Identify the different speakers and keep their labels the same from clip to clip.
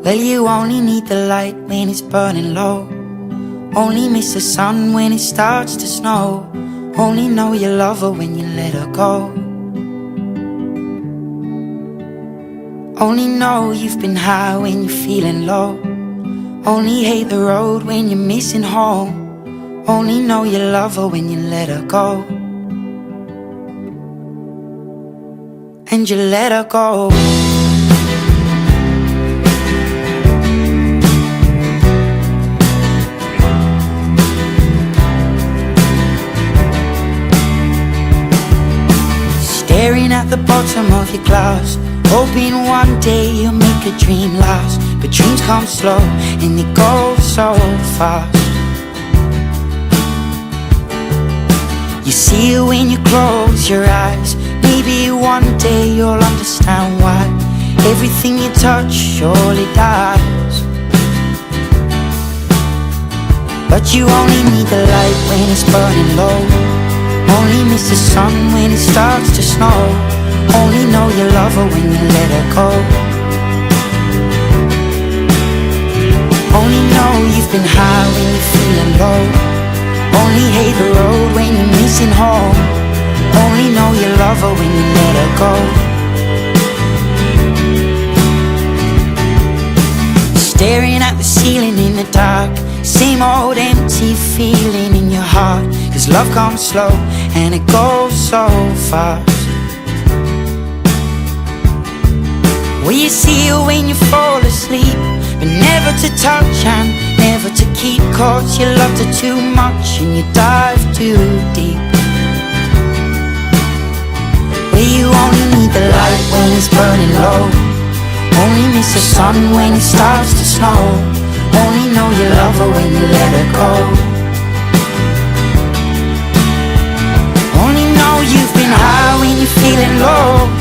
Speaker 1: Well, you only need the light when it's burning low. Only miss the sun when it starts to snow. Only know you love her when you let her go. Only know you've been high when you're feeling low. Only hate the road when you're missing home. Only know you love her when you let her go. And you let her go. Staring at the bottom of your glass, hoping one day you'll make a dream last. But dreams come slow and they go so fast. You see it when you close your eyes. Maybe one day you'll understand why everything you touch surely dies. But you only need the light when it's burning low. Only miss the sun when it starts to snow. Only know you love her when you let her go. Only know you've been high when you're feeling low. Only hate the road when you're missing home. Only know you love her when you let her go. Staring at the ceiling in the dark, same old empty feeling in your heart. Cause love comes slow and it goes so fast. Well, you see it when you fall asleep, but never to touch and never to keep. Cause you loved her too much and you dive too deep. Well, you only need the light when it's burning low. Only miss the sun when it starts to snow. Only know you love her when you let her go. Only know you've been high when you're feeling low.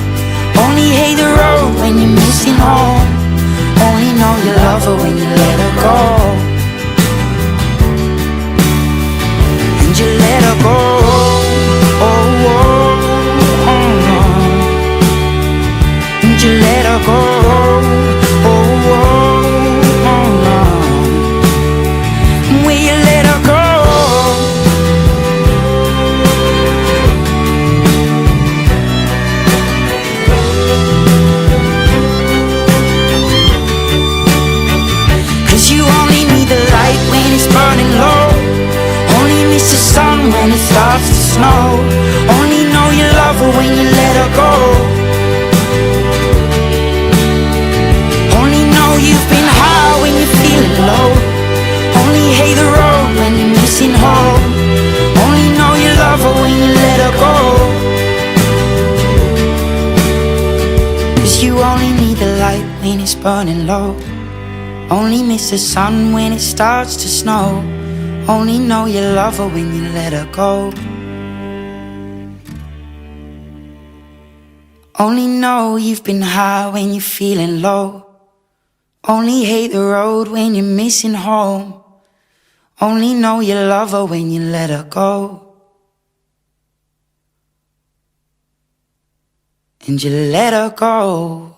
Speaker 1: Only hate the road when you're missing home. Only know you love her when you let her go. And you let her go. Oh, oh, oh, oh. And you let her go. Oh, oh, oh, oh. Will you let her go? You only need the light when it's burning low. Only miss the sun when it starts to snow. Only know you love her when you let her go. Only know you've been high when you're feeling low. Only hate the road when you're missing home. Only know you love her when you let her go. Cause you only need the light when it's burning low. Only miss the sun when it starts to snow. Only know you love her when you let her go. Only know you've been high when you're feeling low. Only hate the road when you're missing home. Only know you love her when you let her go. And you let her go.